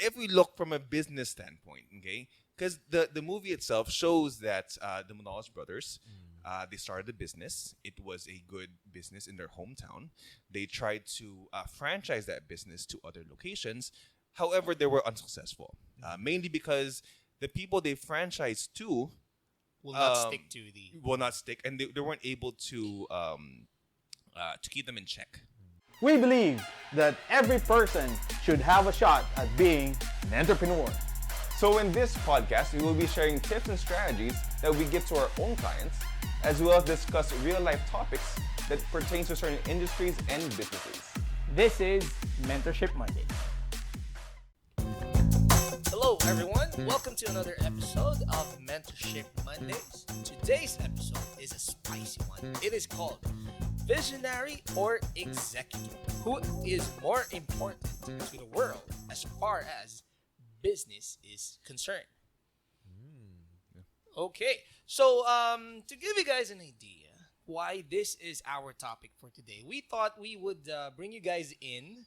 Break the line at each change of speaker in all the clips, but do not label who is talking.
if we look from a business standpoint, okay, because the movie itself shows that the Manolos brothers, they started a business. It was a good business in their hometown. They tried to franchise that business to other locations. However, they were unsuccessful, mainly because the people they franchised to will not stick, and they weren't able to keep them in check.
We believe that every person should have a shot at being an entrepreneur.
So in this podcast, we will be sharing tips and strategies that we give to our own clients, as well as discuss real-life topics that pertain to certain industries and businesses.
This is Mentorship Monday.
Hello everyone, welcome to another episode of Mentorship Mondays. Today's episode is a spicy one. It is called Visionary or Executor. Who is more important to the world as far as business is concerned? Okay, so to give you guys an idea why this is our topic for today, we thought we would bring you guys in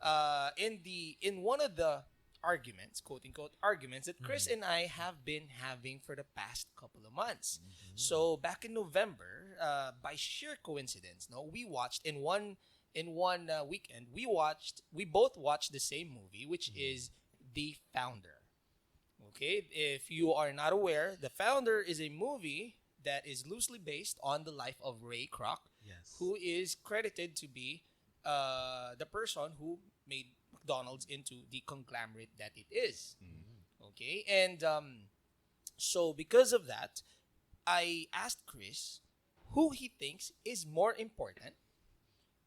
one of the arguments, quote unquote arguments, that Chris and I have been having for the past couple of months. So back in November, by sheer coincidence, we watched in one weekend. We both watched the same movie, which is The Founder. Okay, if you are not aware, The Founder is a movie that is loosely based on the life of Ray Kroc, who is credited to be the person who made McDonald's into the conglomerate that it is. Okay, and so because of that, I asked Chris who he thinks is more important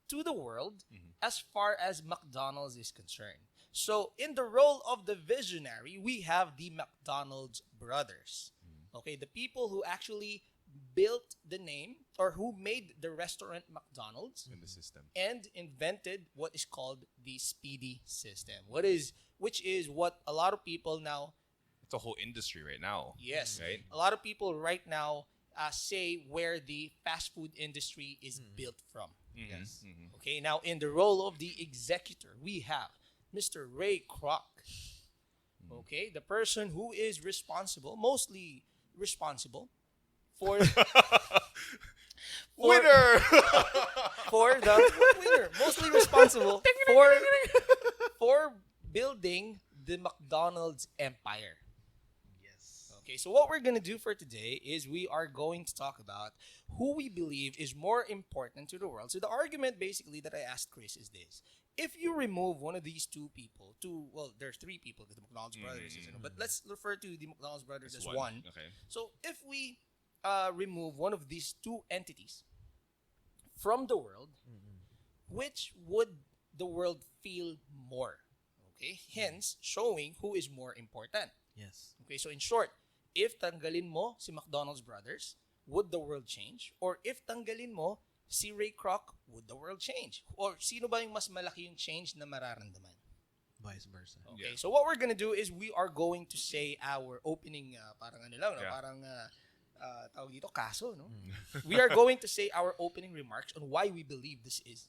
to the world as far as McDonald's is concerned. So in the role of the visionary, we have the McDonald's brothers. Okay, the people who actually built the name or who made the restaurant McDonald's
In the system.
and invented what is called the speedy system. Which is what a lot of people now,
It's a whole industry right now.
yes,
Right?
a lot of people right now say where the fast food industry is built from.
Yes.
Okay, now in the role of the executor, we have Mr. Ray Kroc. Okay, the person who is mostly responsible for
Winner!
for the winner, mostly responsible for building the McDonald's empire. Okay, so what we're going to do for today is we are going to talk about who we believe is more important to the world. So the argument basically that I asked Chris is this. If you remove one of these two people, there's three people because the McDonald's brothers, but let's refer to the McDonald's brothers as one.
Okay.
So if we remove one of these two entities from the world, which would the world feel more? Okay, hence showing who is more important.
Yes.
Okay, so in short, if tanggalin mo si McDonald's brothers, would the world change? Or if tanggalin mo si Ray Kroc, would the world change? Or sino ba yung mas malaki yung change na mararamdaman?
Vice versa.
Okay, so what we're gonna do is we are going to say our opening, parang ano lang, no? Parang tawag dito, kaso, no? We are going to say our opening remarks on why we believe this is.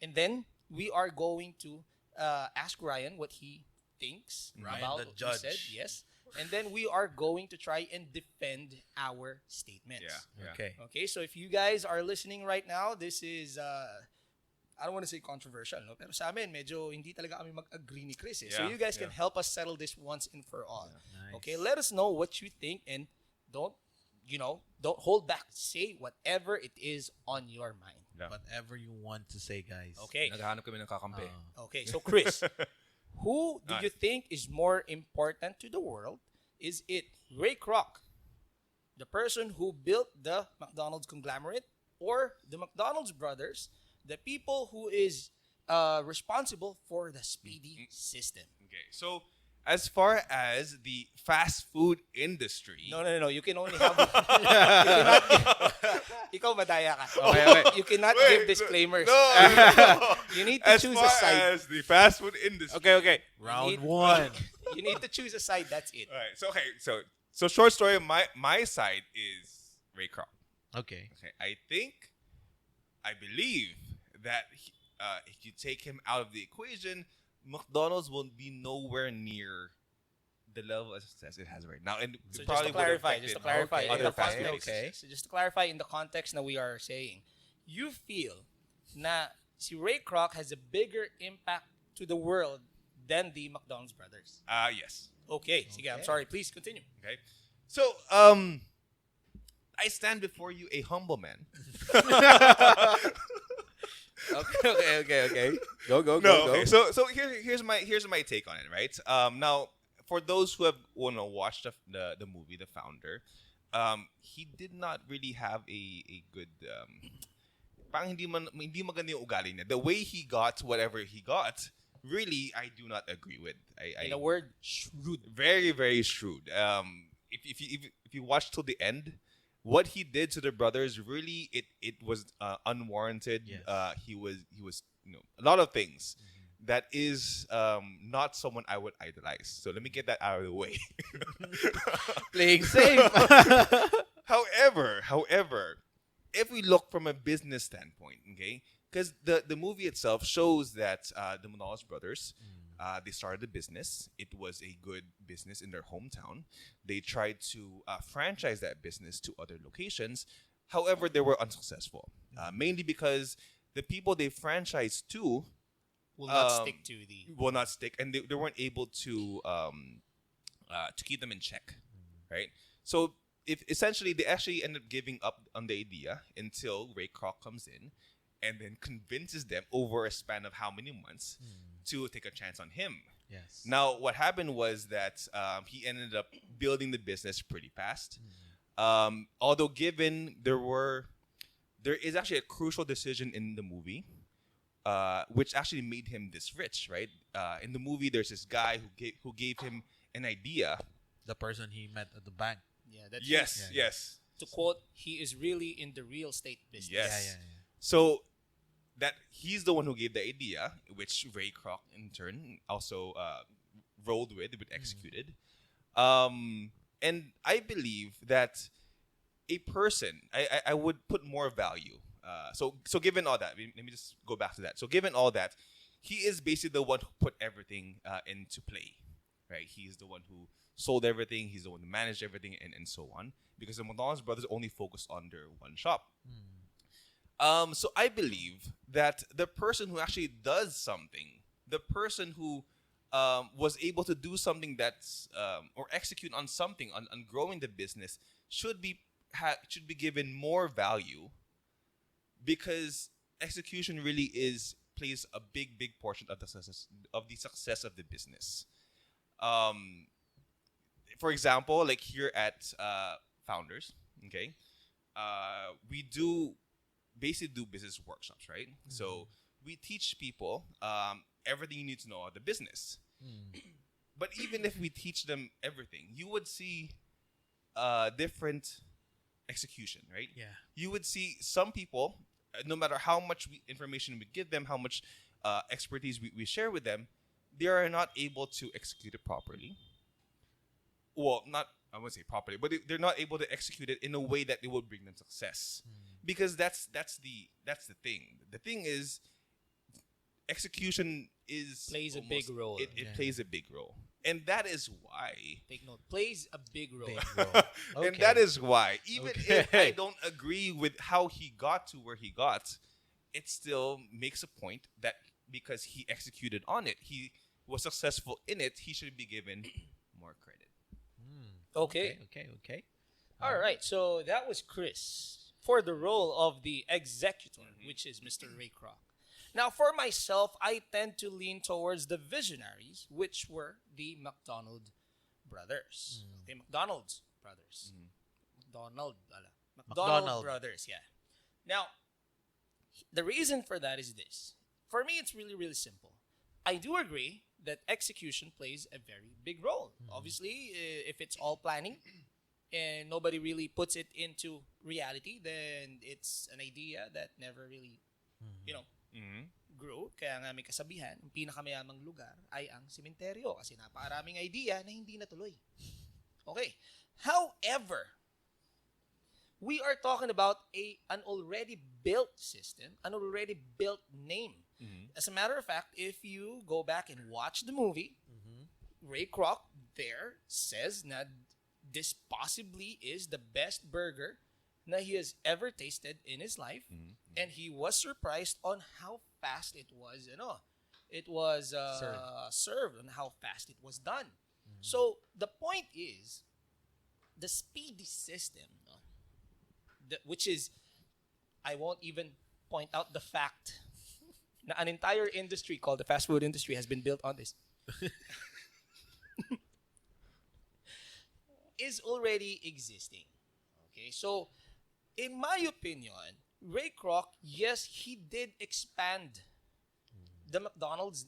And then we are going to ask Ryan what he thinks about
the
what
judge.
we said. Yes. And then we are going to try and defend our statements.
Yeah.
Okay.
Okay, so if you guys are listening right now, this is, I don't want to say controversial, no? Pero sa amin, medyo hindi talaga kami mag-agree ni Chris. So you guys can help us settle this once and for all.
Nice.
Okay, let us know what you think and don't hold back. Say whatever it is on your mind.
Whatever you want to say, guys.
Okay.
Naghahanap kami ng kakampi.
Okay, so Chris, who do you think is more important to the world? Is it Ray Kroc, the person who built the McDonald's conglomerate, or the McDonald's brothers, the people who is responsible for the speedy system?
Okay, so as far as the fast food industry...
No. You can only have... Ikaw madaya ka.
Okay.
You cannot
Wait,
give disclaimers.
No.
You need to
As
choose
far
a side.
as the fast food industry...
Okay.
Round one.
You need to choose a side. That's it.
All right, so short story, my side is Ray Kroc.
Okay.
Okay, I believe that if you take him out of the equation, McDonald's will be nowhere near the level of success it has right now, and
So
it
just to
would
clarify,
affect
just to
it
clarify,
other
in the
fast food
context,
places.
so just to clarify in the context that we are saying, you feel na si Ray Kroc has a bigger impact to the world than the McDonald's brothers.
Yes.
Okay, sige, I'm sorry. Please continue.
Okay. So, I stand before you a humble man.
Okay. Go.
Okay. So here's my take on it, right? Now for those who have watched the movie, The Founder, he did not really have a good parang hindi maganda yung ugali niya. The way he got whatever he got, really, I do not agree with.
In a word, shrewd.
Very, very shrewd. If you watch till the end, what he did to the brothers, really, it was unwarranted.
Yes.
He was a lot of things that is not someone I would idolize. So let me get that out of the way.
Playing safe.
However, if we look from a business standpoint, okay, because the movie itself shows that the Manolos brothers, they started a business. It was a good business in their hometown. They tried to franchise that business to other locations. However, they were unsuccessful, mainly because the people they franchised to
Will not stick to the.
will not stick, and they weren't able to keep them in check, right? So if essentially they actually end up giving up on the idea until Ray Kroc comes in and then convinces them over a span of how many months to take a chance on him.
Yes.
Now, what happened was that he ended up building the business pretty fast. Although given there is actually a crucial decision in the movie, which actually made him this rich, right? In the movie, there's this guy who gave him an idea.
The person he met at the bank.
Yeah, that's
Yes,
Yeah.
yes.
To quote, he is really in the real estate business.
Yes.
Yeah.
So that he's the one who gave the idea, which Ray Kroc in turn also rolled with, executed. And I believe that a person, I would put more value. So given all that, let me just go back to that. So given all that, he is basically the one who put everything into play, right? He is the one who sold everything. He's the one who managed everything, and so on. Because the McDonald's brothers only focused on their one shop. So I believe that the person who actually does something, the person who was able to do something that's or execute on something on growing the business should be given more value, because execution really plays a big portion of the success of the business. For example, like here at Founders, okay, we basically do business workshops, right? So we teach people everything you need to know about the business. But even if we teach them everything, you would see different execution, right?
Yeah.
You would see some people, no matter how much information we give them, how much expertise we share with them, they are not able to execute it properly. Well, I wouldn't say properly, but they're not able to execute it in a way that it will bring them success. Because that's the thing. The thing is, execution
Plays a big role.
It plays a big role, and that is why.
Take note. Plays a big role.
And that is why, even if I don't agree with how he got to where he got, it still makes a point that because he executed on it, he was successful in it, he should be given more credit.
Okay.
Okay.
All right. So that was Chris for the role of the executor, which is Mr. Ray Kroc. Now, for myself, I tend to lean towards the visionaries, which were the McDonald brothers. Okay, McDonald's brothers. McDonald brothers, yeah. Now, the reason for that is this. For me, it's really, really simple. I do agree that execution plays a very big role. Obviously, if it's all planning and nobody really puts it into reality, then it's an idea that never really, grew. Kaya nga may kasabihan, ang pinakamayamang lugar ay ang sementeryo kasi napakaraming idea na hindi natuloy. Okay. However, we are talking about an already built system, an already built name. As a matter of fact, if you go back and watch the movie, Ray Kroc there says that this possibly is the best burger that he has ever tasted in his life, and he was surprised on how fast it was, it was served and how fast it was done. So the point is, the speedy system, which is, I won't even point out the fact that an entire industry called the fast food industry has been built on this, is already existing. Okay, so in my opinion, Ray Kroc, yes, he did expand the McDonald's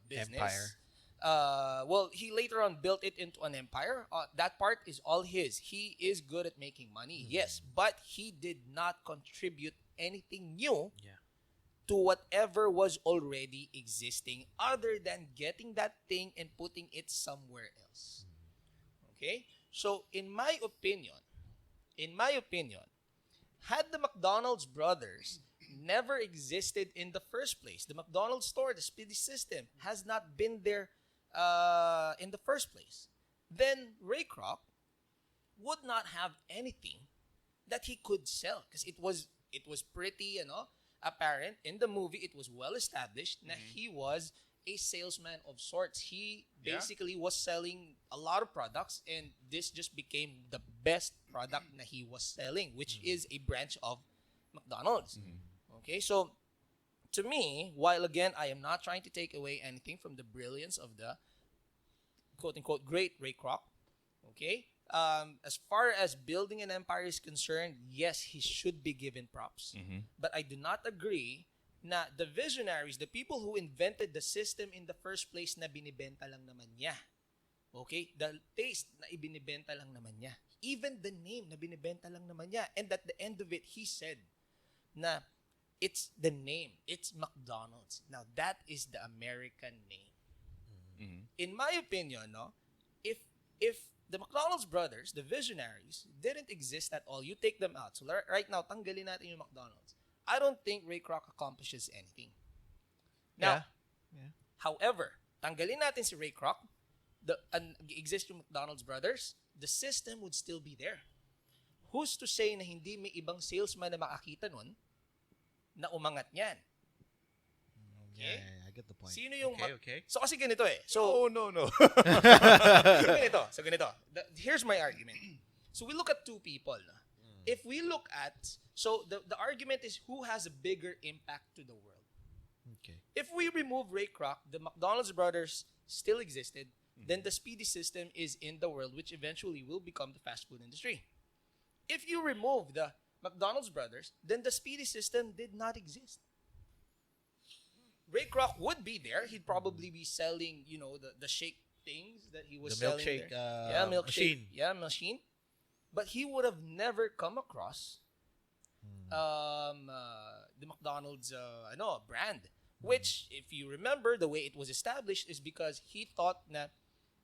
business.
Empire.
Well, he later on built it into an empire. That part is all his. He is good at making money, yes, but he did not contribute anything new to whatever was already existing, other than getting that thing and putting it somewhere else. Okay, so in my opinion, had the McDonald's brothers never existed in the first place, the McDonald's store, the speedy system, has not been there in the first place, then Ray Kroc would not have anything that he could sell, because it was pretty, apparent in the movie. It was well established that he was a salesman of sorts. He basically was selling a lot of products, and this just became the best product that he was selling, which is a branch of McDonald's. Okay, so to me, while again, I am not trying to take away anything from the brilliance of the quote-unquote great Ray Kroc, okay, as far as building an empire is concerned, yes, he should be given props. But I do not agree na the visionaries, the people who invented the system in the first place, na binibenta lang naman niya. Okay? The taste na ibinibenta lang naman niya. Even the name na binibenta lang naman niya. And at the end of it, he said na it's the name. It's McDonald's. Now, that is the American name. In my opinion, if the McDonald's brothers, the visionaries, didn't exist at all, you take them out. So right now, tanggalin natin yung McDonald's. I don't think Ray Kroc accomplishes anything. Now, however, tanggalin natin si Ray Kroc, exist yung McDonald's brothers, the system would still be there. Who's to say na hindi may ibang salesman na makakita nun na umangat niyan? Okay?
I get the point.
Sino yung
okay.
So kasi ganito eh. So
no.
So ganito. Here's my argument. So we look at two people. If we look at, so the argument is who has a bigger impact to the world.
Okay.
If we remove Ray Kroc, the McDonald's brothers still existed, then the speedy system is in the world, which eventually will become the fast food industry. If you remove the McDonald's brothers, then the speedy system did not exist. Ray Kroc would be there. He'd probably be selling, the shake things that he was
The
selling
milkshake,
there. Milkshake.
machine.
Yeah, machine. But he would have never come across the McDonald's brand. Which, if you remember, the way it was established is because he thought that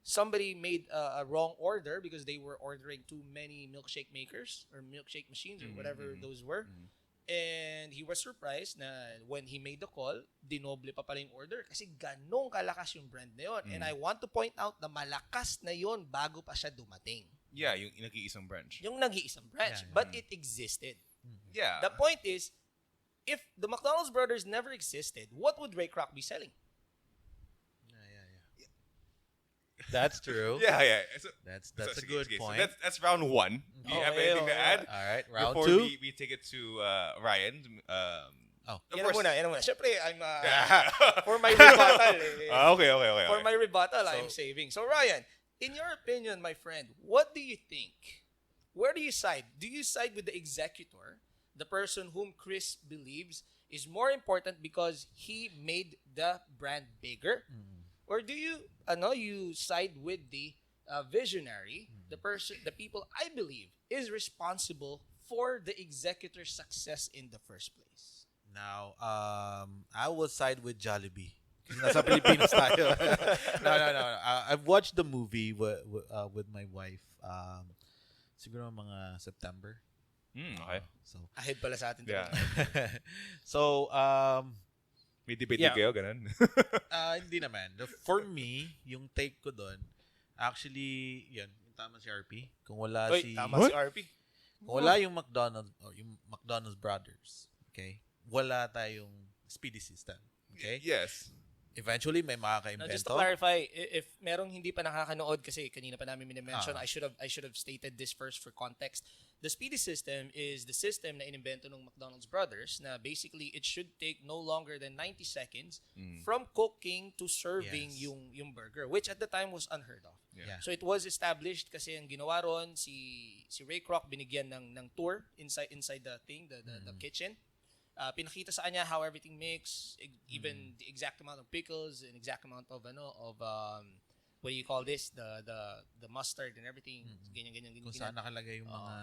somebody made a wrong order because they were ordering too many milkshake makers or milkshake machines or whatever those were. And he was surprised na when he made the call, dinoble pa pala yung order kasi ganong kalakas yung brand na yun. And I want to point out na malakas na yun bago pa siya dumating.
Yeah, yung nag-iisang branch.
Yung nag-iisang branch. But it existed.
Yeah.
The point is, if the McDonald's brothers never existed, what would Ray Kroc be selling?
That's true.
Yeah.
That's
So,
a good point.
So that's round one. Do you have anything to add?
All right, round
Before
two.
we take it to Ryan.
Yan na muna. Siyempre, I'm for my rebuttal.
Okay.
For my rebuttal, I'm saving. So Ryan, in your opinion, my friend, what do you think? Where do you side? Do you side with the executor, the person whom Chris believes is more important because he made the brand bigger? Or do you you side with the visionary, the people I believe is responsible for the executor's success in the first place?
Now, I will side with Jollibee. Kasi nasa Pilipinas tayo. No. I've watched the movie with my wife. Siguro mga September.
Okay.
So,
Ahead pala sa atin.
Yeah.
so
May debate
Yeah.
kayo, ganun.
hindi naman. For me, yung take ko doon, actually, yan, yung tama si RP. Kung wala
Oy,
si
tama si RP.
Kung wala yung McDonald's or yung McDonald's brothers, okay? Wala tayong speedy system. Okay?
Yes.
Eventually may
Now, just to
makaka-invento.
clarify, if merong hindi pa nakakanood kasi kanina pa namin minimension,
Ah.
I should have stated this first for context. The speedy system is the system na inimbento ng McDonald's brothers na basically it should take no longer than 90 seconds from cooking to serving
Yes.
yung burger, which at the time was unheard of.
Yeah.
So it was established kasi ang ginawa ron si Ray Kroc binigyan ng tour inside the thing, the kitchen. Pinakita sa kanya how everything mix, even the exact amount of pickles, and exact amount of what do you call this, the mustard and everything, ganyan.
Kung saan nakalagay yung mga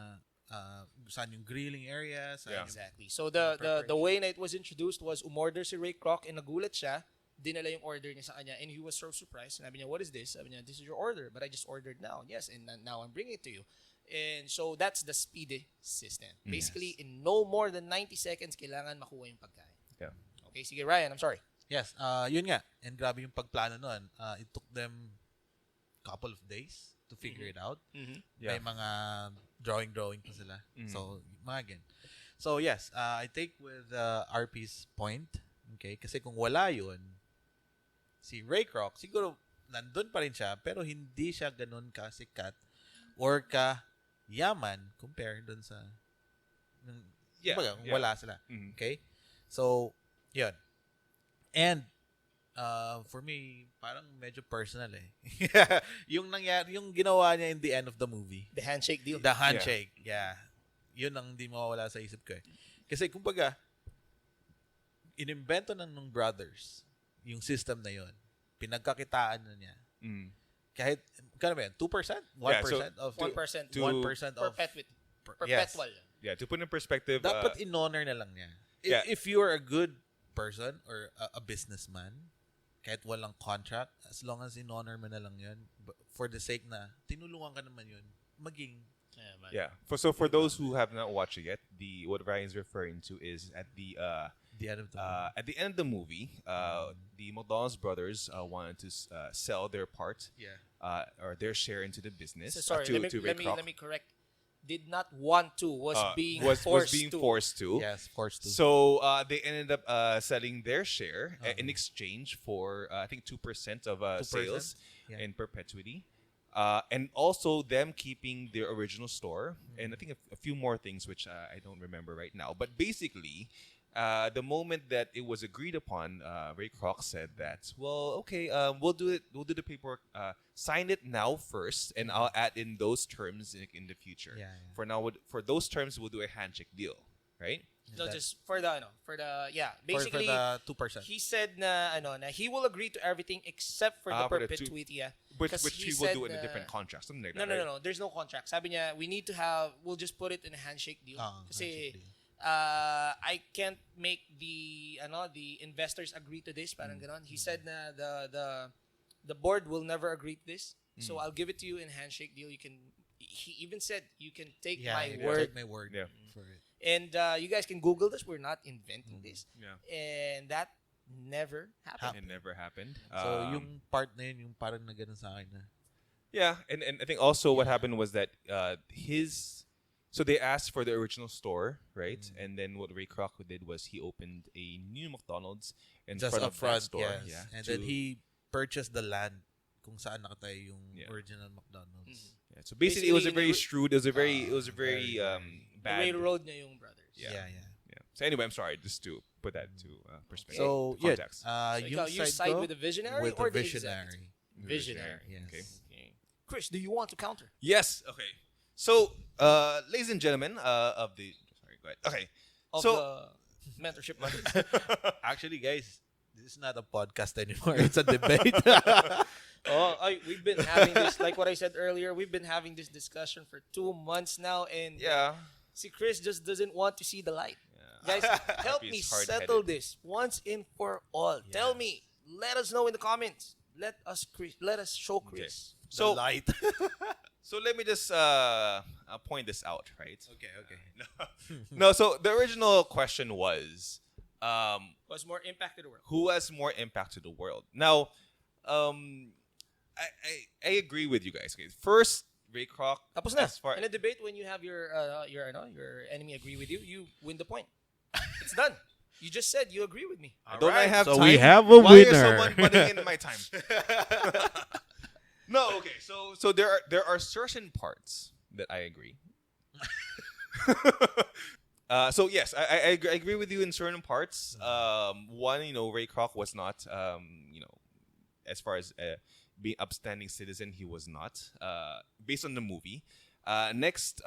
saan yung grilling area, saan yung
Exactly. So the way na it was introduced was umorder si Ray Kroc and nagulat siya, dinala yung order niya sa kanya and he was so surprised. Sabi niya, "What is this?" Sabi niya, "This is your order, but I just ordered now." "Yes, and now I'm bringing it to you." And so that's the speedy system. Basically, in no more than 90 seconds, kailangan makuha yung pagkain.
Yeah.
Okay, sige Ryan, I'm sorry.
Yes, yun nga. And grabe yung pagplano nun. It took them couple of days to figure it out.
Yeah.
May mga drawing pa sila. So, mga ganyan. So, yes, I take with RP's point. Okay? Kasi kung wala yun, si Ray Kroc, siguro nandun pa rin siya, pero hindi siya ganun kasikat or yaman compare dun sa kumbaga, kung wala sila. Okay? So, yun. And for me, parang medyo personal eh. yung nangyari, yung ginawa niya in the end of the movie.
The handshake deal.
The handshake. Yeah. Yun ang hindi mawawala sa isip ko eh. Kasi kumbaga, inimbento ng brothers yung system na yun. Pinagkakitaan na niya. Kahit, kano ba yan? 2%? 1% of
1%.
1% of
Perpetual.
Yeah, to put in perspective,
dapat in-honor na lang niya.
Yeah.
If you are a good person or a businessman, kahit walang contract, as long as in-honor mo na lang yun, for the sake na tinulungan ka naman yun, maging
yeah. For those who have not watched it yet, what Ryan's referring to is at the
end of the
at the end of the movie, the McDonald's brothers wanted to sell their part, or their share into the business.
So, sorry,
to Ray Kroc.
let me correct. Did not want to, was being
was
forced
being
to.
forced to.
Yes, forced to.
So they ended up selling their share in exchange for I think 2% of
2%?
sales
Yeah.
in perpetuity, and also them keeping their original store, and I think a few more things which I don't remember right now. But basically, the moment that it was agreed upon, Ray Kroc said that, well, okay, we'll do it. We'll do the paperwork. Sign it now first, and I'll add in those terms in the future.
Yeah.
For now, for those terms, we'll do a handshake deal, right?
No, just for the basically
for the 2%.
he said na he will agree to everything except for the
For the
perpetuity.
Which
Kasi
he will do in a different contract, something like
No,
that.
no. There's no contract. Sabi niya, we need to have. We'll just put it in a handshake deal. Kasi
handshake deal.
I can't make the investors agree to this. Parang ganon. He said na the board will never agree to this. So I'll give it to you in handshake deal. He even said you can take my word.
Take my word for it.
And you guys can Google this. We're not inventing this.
Yeah.
And that never happened.
It never happened.
So, yung part na yun, yung parang na ganun sa akin na.
Yeah, and I think also what happened was that so they asked for the original store, right? And then what Ray Kroc did was he opened a new McDonald's in
Just
front
up
of
front,
that store.
yes.
Yeah,
And then he purchased the land kung saan nakatayo yung
Yeah.
original McDonald's.
Yeah, so basically, it was a
Basically,
very shrewd. It was a very bad.
Railroad niya yung brothers.
Yeah.
Yeah.
So anyway, I'm sorry, just to put that to perspective.
So,
context.
So
yung
you
side
side
ko,
with the visionary
with
or
the
the
visionary.
Visionary.
Yes.
Okay.
Chris, do you want to counter?
Yes. Okay. So, ladies and gentlemen of the. Sorry. Go ahead. Okay.
Of
So.
the mentorship money.
Actually, guys, this is not a podcast anymore. It's a debate.
We've been having this, like what I said earlier, we've been having this discussion for 2 months now, and
Yeah.
see, Chris just doesn't want to see the light. Guys, help me
He's hard-headed.
settle this once and for all. Tell me, let us know in the comments. Let us show Chris.
So
light.
So let me just point this out, right?
Okay.
No, so the original question was,
Was more impact to the world.
who has more impact to the world? Now, I agree with you guys. Okay, first, Ray Kroc.
Tapos na.
As far
In a debate, when you have your enemy agree with you, you win the point. It's done. You just said you agree with me.
don't I have
so
time?
we have a
Why
winner.
is someone butting in my time? No, okay. So there are certain parts that I agree. So yes, I agree with you in certain parts. One, Ray Kroc was not, as far as being upstanding citizen, he was not. Based on the movie. Next,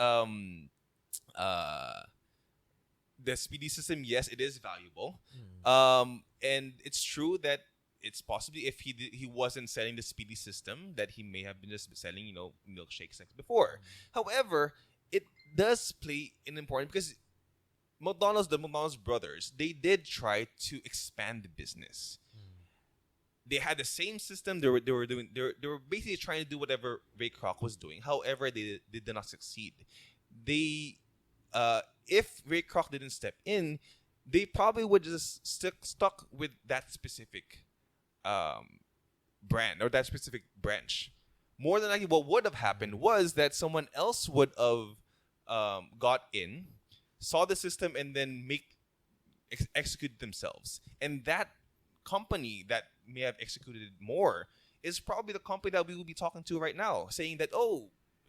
the speedy system, yes, it is valuable. And it's true that it's possibly if he wasn't selling the speedy system that he may have been just selling, milkshakes like before. However, it does play an important because the McDonald's brothers, they did try to expand the business. They had the same system. They were basically trying to do whatever Ray Kroc was doing. However, they did not succeed. They if Ray Kroc didn't step in, they probably would just stuck with that specific brand or that specific branch. More than likely, what would have happened was that someone else would have got in, saw the system, and then execute themselves. And that company that may have executed it more is probably the company that we will be talking to right now, saying that,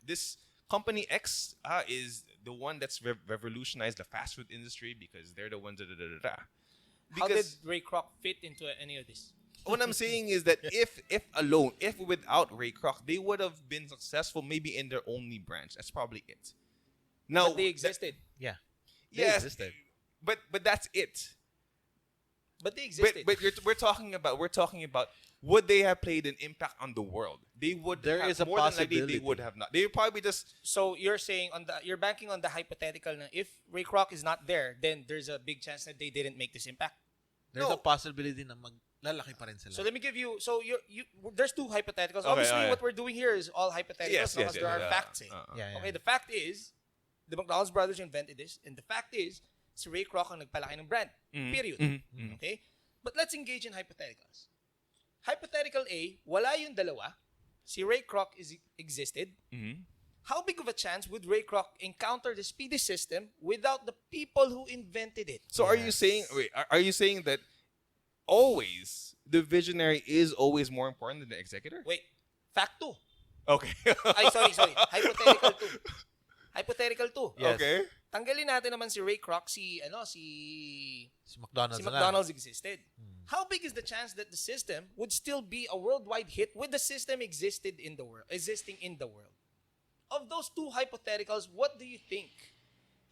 this company X is the one that's revolutionized the fast food industry because they're the ones that.
How did Ray Kroc fit into any of this?
What I'm saying is that if without Ray Kroc, they would have been successful maybe in their only branch. That's probably it. Now
But they existed.
Yeah.
Yes,
existed.
but that's it.
But they existed.
But we're talking about would they have played an impact on the world? They would.
There
have,
is a
more than likely
possibility.
they would have not. They would probably just.
So you're saying you're banking on the hypothetical na if Ray Kroc is not there, then there's a big chance that they didn't make this impact.
There's
No.
a possibility na maglalaki pa rin sila.
So let me give you. So you there's two hypotheticals.
Okay,
Obviously,
okay.
what we're doing here is all hypotheticals
Yes,
because there are
yeah.
facts.
yeah.
Okay, the fact is, the McDonald's brothers invented this, and the fact is, si Ray Kroc ang nagpalaki ng brand. Period. Okay? But let's engage in hypotheticals. Hypothetical A, wala yung dalawa. Si Ray Kroc existed. How big of a chance would Ray Kroc encounter the speedy system without the people who invented it?
So are you saying? Wait, are you saying that always the visionary is always more important than the executor?
Wait, fact 2.
Okay.
Ay, sorry. Hypothetical 2. Hypothetical 2.
Yes.
Okay.
Tanggalin natin naman si Ray Kroc, si
McDonald's na lang.
McDonald's existed. How big is the chance that the system would still be a worldwide hit with the system existing in the world? Of those two hypotheticals, what do you think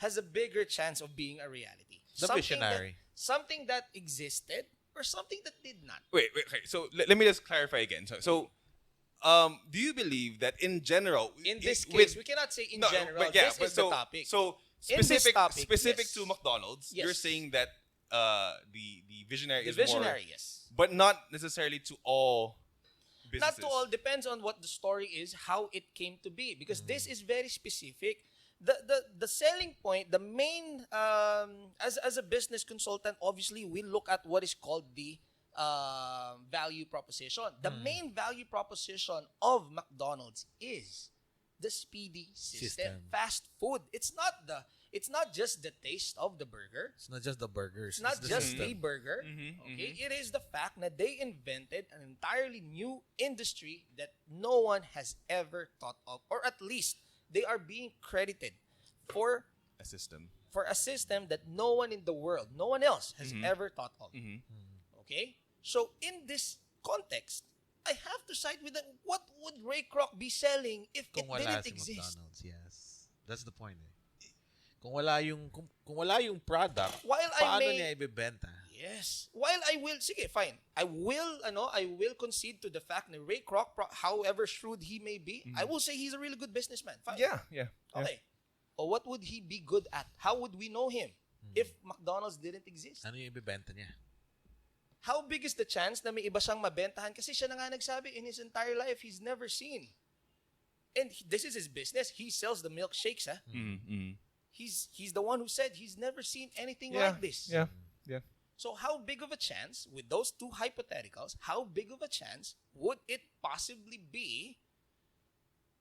has a bigger chance of being a reality?
The visionary.
Something that existed or something that did not?
Wait. Okay. So let me just clarify again. So, do you believe that in general,
In this case, we cannot say in general.
But yeah,
this
but
is the topic.
So
In this
specific
topic, yes.
to McDonald's,
Yes.
you're saying that the visionary
the
is
visionary,
more,
yes.
but not necessarily to all businesses.
Not to all, depends on what the story is, how it came to be. Because this is very specific. The selling point, the main, as a business consultant, obviously we look at what is called the value proposition. The main value proposition of McDonald's is the speedy system. Fast food. It's not just the taste of the burger.
It's not just the burgers.
It's not
the
just
system.
a burger. Okay, it is the fact that they invented an entirely new industry that no one has ever thought of, or at least they are being credited for
a system.
a system that no one in the world, no one else has ever thought of. Okay, so in this context, I have to side with them. What would Ray Kroc be selling if
Kung
it
wala
didn't
si
exist?
McDonald's, yes. That's the point. Kung wala yung product,
While I
paano
may-
niya ibebenta?
Yes. While I will, sige, fine. I will concede to the fact that Ray Kroc, however shrewd he may be, I will say he's a really good businessman. Fine.
Yeah.
Okay. Or what would he be good at? How would we know him if McDonald's didn't exist?
Ano yung ibebenta niya?
How big is the chance na may iba siyang mabentahan? Kasi siya na nga nagsabi in his entire life, he's never seen And this is his business. He sells the milkshakes. He's the one who said he's never seen anything like this.
Yeah. Yeah.
So how big of a chance, with those two hypotheticals, how big of a chance would it possibly be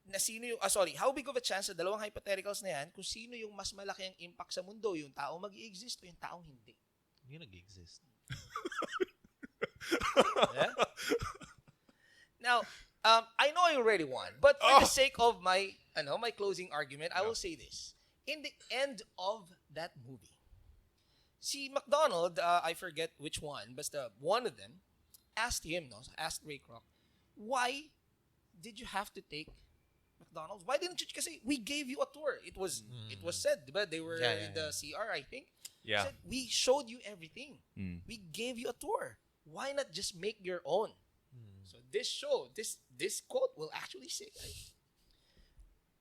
na sino yung, how big of a chance sa dalawang hypotheticals na yan kung sino yung mas malaki ang impact sa mundo, yung taong mag-i-exist o yung taong hindi?
Yung nag-exist.
Yeah? Now, I know I already won, but for the sake of my closing argument, I will say this. In the end of that movie, see McDonald, I forget which one, but one of them asked Ray Kroc, why did you have to take McDonald's? Why didn't you? Kasi we gave you a tour. It was said, but they were in the CR, I think.
Yeah.
Said, we showed you everything. We gave you a tour. Why not just make your own? So this quote will actually say,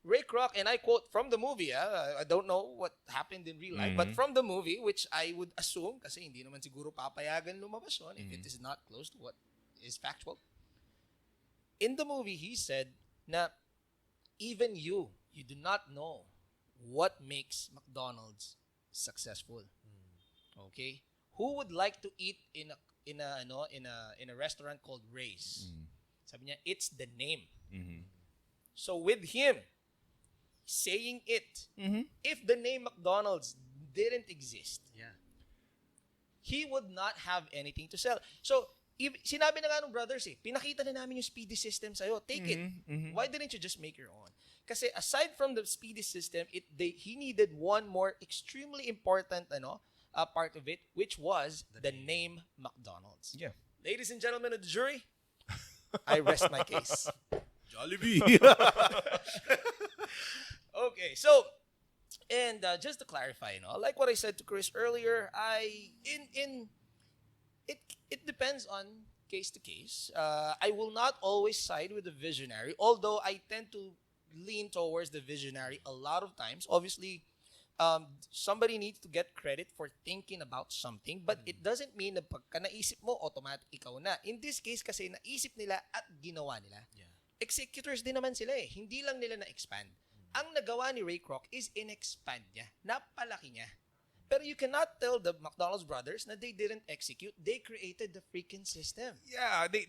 Ray Kroc, and I quote from the movie, I don't know what happened in real life, but from the movie, which I would assume, kasi hindi naman siguro papayagan lumabas yun if it is not close to what is factual. In the movie, he said na even you do not know what makes McDonald's successful. Okay? Who would like to eat in a restaurant called Ray's? Sabi niya, it's the name. So with him saying it, if the name McDonald's didn't exist, he would not have anything to sell. So, sinabi na nga ng brothers pinakita na namin yung speedy system sa'yo. Take it. Why didn't you just make your own? Kasi aside from the speedy system, he needed one more extremely important part of it, which was the name McDonald's.
Yeah.
Ladies and gentlemen of the jury, I rest my case.
Jollibee.
Okay, so, and just to clarify, like what I said to Chris earlier, it depends on case to case. I will not always side with the visionary, although I tend to lean towards the visionary a lot of times. Obviously, somebody needs to get credit for thinking about something, but it doesn't mean na pagka naisip mo, automatic ikaw na. In this case kasi, naisip nila at ginawa nila. Executors din naman sila Hindi lang nila na-expand. Ang nagawa ni Ray Kroc is in-expand niya. Napalaki niya. Pero you cannot tell the McDonald's brothers na they didn't execute. They created the freaking system.
Yeah, they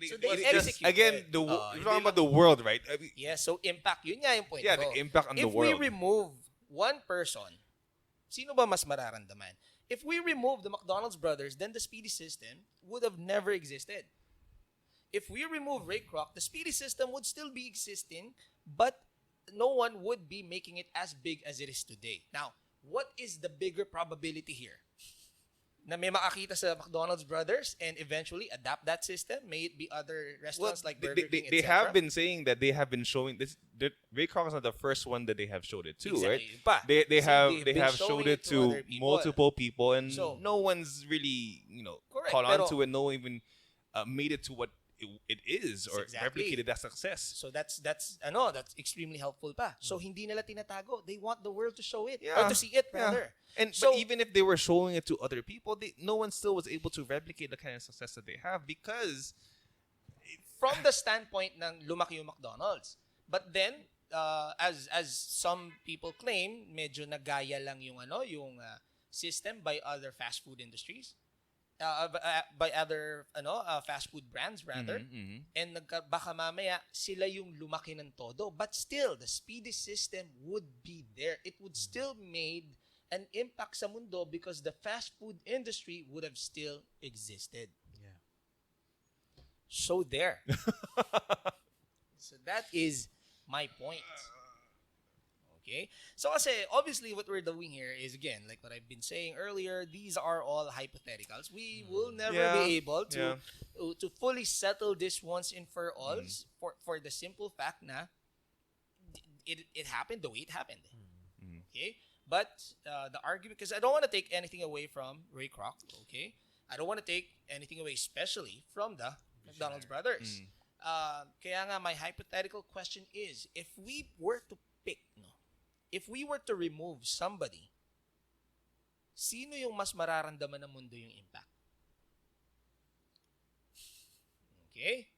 So they
it's just,
executed.
again, you're talking about the world, right? I mean,
Yeah, so impact. Yun nga yung point
yeah,
ko.
the impact on the
If
world.
we remove one person, sino ba mas mararamdaman? If we remove the McDonald's brothers, then the speedy system would have never existed. If we remove Ray Kroc, the speedy system would still be existing, but no one would be making it as big as it is today. Now, what is the bigger probability here? Na may makakita sa McDonald's brothers and eventually adapt that system? May it be other restaurants like Burger King,
they
etc.?
have been saying that they have been showing this. Ray Kroc is not the first one that they have showed it to, right?
Exactly. Pa.
They
See,
have
they've been
showed
showing
it to
other people.
multiple people, and
So-
no one's really
Correct,
caught on
pero-
to it. No one even made it to what it is or
Exactly.
replicated that success.
So that's extremely helpful pa. So hindi nila tinatago. They want the world to show it or to see it rather.
And
So-
but even if they were showing it to other people, no one still was able to replicate the kind of success that they have because
From the standpoint ng lumaki yung McDonald's. But then as some people claim, medyo nagaya lang yung system by other fast food industries. By other fast food brands rather. And baka mamaya sila yung lumaki ng todo, but still the speedy system would be there. It would still made an impact sa mundo because the fast food industry would have still existed.
Yeah.
So there. So that is my point. Okay? So kasi, obviously, what we're doing here is, again, like what I've been saying earlier, these are all hypotheticals. We will never be able to fully settle this once and for all for the simple fact na it happened the way it happened. Okay? But the argument, because I don't want to take anything away from Ray Kroc, okay? I don't want to take anything away, especially from the McDonald's brothers. Kaya nga, my hypothetical question is, if we were to pick, if we were to remove somebody, sino yung mas mararamdaman ng mundo yung impact? Okay?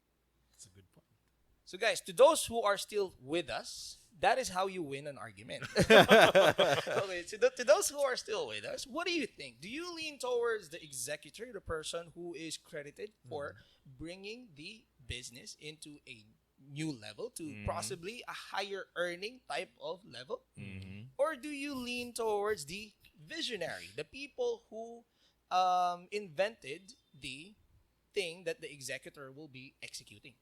That's a good point.
So guys, to those who are still with us, that is how you win an argument. Okay, to those who are still with us, what do you think? Do you lean towards the executor, the person who is credited for bringing the business into a new level to possibly a higher earning type of level? Or do you lean towards the visionary, the people who invented the thing that the executor will be executing?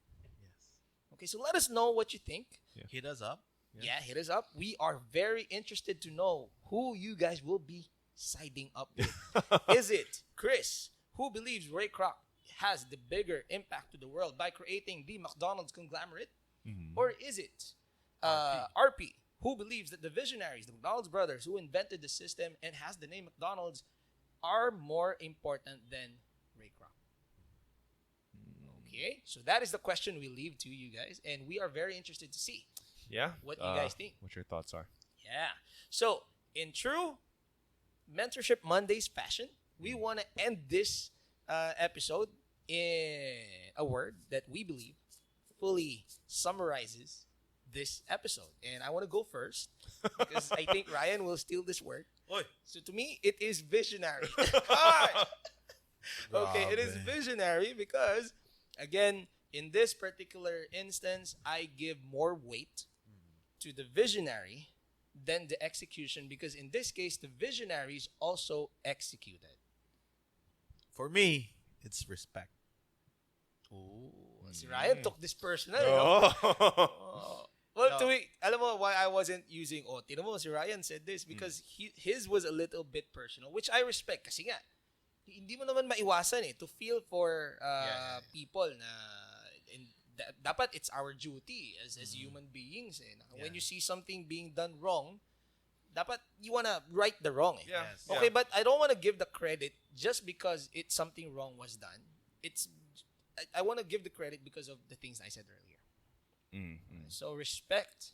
Okay, so let us know what you think.
Hit us up.
Yeah, hit us up. We are very interested to know who you guys will be siding up with. Is it Chris, who believes Ray Kroc has the bigger impact to the world by creating the McDonald's conglomerate? Or is it RP, who believes that the visionaries, the McDonald's brothers who invented the system and has the name McDonald's, are more important than Ray Kroc? Okay, so that is the question we leave to you guys, and we are very interested to see what you guys think.
What your thoughts are.
Yeah. So, in true Mentorship Mondays fashion, we want to end this episode in a word that we believe fully summarizes this episode. And I want to go first because I think Ryan will steal this word.
Oy.
So, to me, it is visionary. Alright. Okay, it is visionary because, again, in this particular instance, I give more weight to the visionary than the execution because in this case, the visionaries also executed.
For me, it's respect.
Oh, si Ryan took this personal. Well,
No.
to me, alam mo why I wasn't using tino mo, si Ryan said this because his was a little bit personal, which I respect kasi nga, hindi mo naman maiwasan to feel for people na dapat it's our duty as human beings. When you see something being done wrong, dapat you wanna right the wrong.
Yes.
Okay, but I don't want to give the credit just because it's something wrong was done. I want to give the credit because of the things I said earlier. So respect.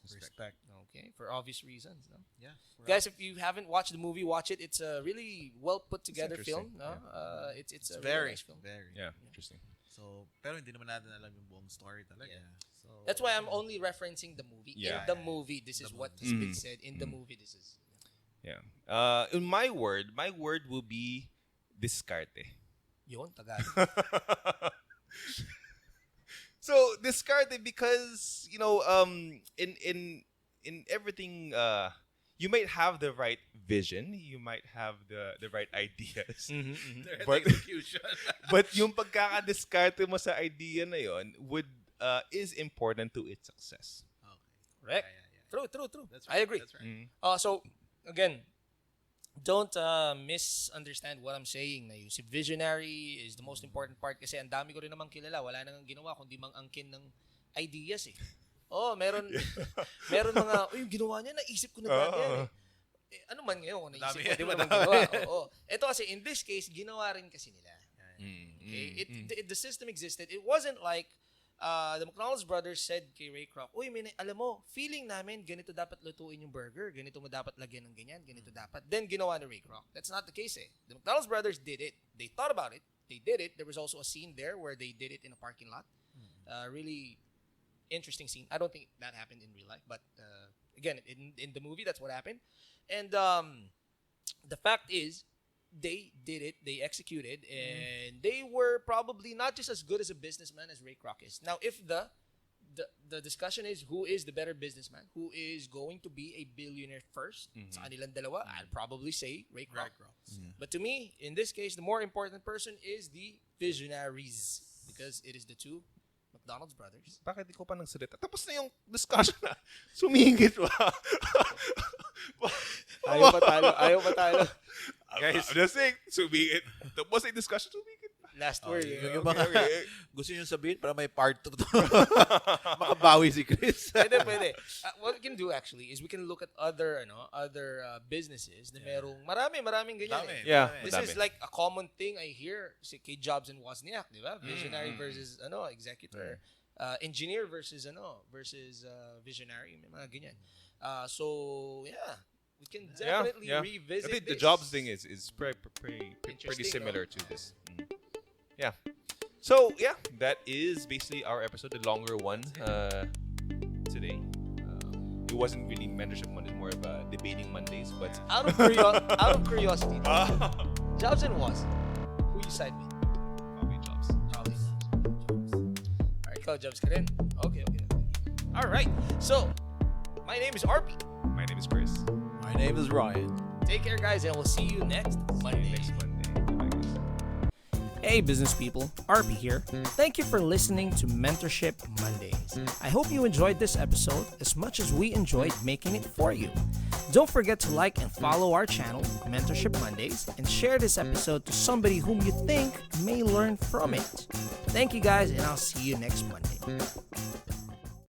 Okay, for obvious reasons. No?
Yeah.
Guys, if you haven't watched the movie, watch it. It's a really well put together film.
interesting.
No? It's a
Very,
really nice film.
very.
Yeah, interesting.
So, pero hindi naman natin alam yung buong story talaga.
Yeah.
So,
That's why I'm only referencing the movie.
Yeah.
In the movie, this is what has been said. In the movie, this is.
Yeah. In my word will be discarte.
Yun, Tagalog.
So discarte because in everything you might have the right vision, you might have the right ideas, but
execution.
but yung pagkakadiskarte mo sa idea na yon is important to its success.
Correct.
Yeah.
True.
That's
I agree.
That's right.
So, again, don't misunderstand what I'm saying na yung si visionary is the most important part kasi ang dami ko rin naman kilala. Wala nang ginawa kundi mang-angkin ng ideas meron mga, yung ginawa niya, naisip ko na ganyan ano man ngayon kung naisip ko, di ba nang ginawa? Ito kasi, in this case, ginawa rin kasi nila. Okay? The system existed. It wasn't like the McDonald's brothers said kay Ray Kroc, alam mo, feeling namin ganito dapat lutuin yung burger, ganito mo dapat lagyan ng ganyan, ganito dapat. Then ginawa ni Ray Kroc. That's not the case. The McDonald's brothers did it. They thought about it. They did it. There was also a scene there where they did it in a parking lot. Really interesting scene. I don't think that happened in real life, but again, in the movie, that's what happened. And the fact is, they did it, they executed, and they were probably not just as good as a businessman as Ray Kroc is. Now, if the discussion is who is the better businessman, who is going to be a billionaire first, sa kanilang dalawa, I'd probably say Ray Kroc. But to me, in this case, the more important person is the visionaries because it is the two McDonald's brothers.
Bakit di ko pa nagsalita? Tapos na yung discussion na. Sumingit ba?
Ayaw pa talo.
Guys, I'm just saying, sumingit. Tapos yung discussion, sumingit pa.
Last word.
Yung mga gusto nyo sabihin para may part 2 to. Makabawi si Chris.
Pwede. What we can do actually is we can look at other businesses na merong maraming ganyan.
Yeah.
This is like a common thing I hear si kay Jobs and Wozniak, di ba? Visionary versus executor. Engineer versus visionary, may mga ganyan. So yeah, we can definitely revisit
I think the
this.
Jobs thing is pretty
Interesting,
similar to this. Yeah. So yeah, that is basically our episode, the longer one today. It wasn't really mentorship Mondays, more of debating Mondays, but
Out of curiosity, Jobs and Was, who you side with?
probably jobs.
Jobs. Alright, ikaw Jobs ka rin? Okay. Alright, so, my name is RP.
My name is Chris.
My name is Ryan.
Take care, guys, and we'll see you next Monday.
Next Monday. Bye, guys.
Hey, business people, RP here. Thank you for listening to Mentorship Mondays. I hope you enjoyed this episode as much as we enjoyed making it for you. Don't forget to like and follow our channel, Mentorship Mondays, and share this episode to somebody whom you think may learn from it. Thank you guys, and I'll see you next Monday.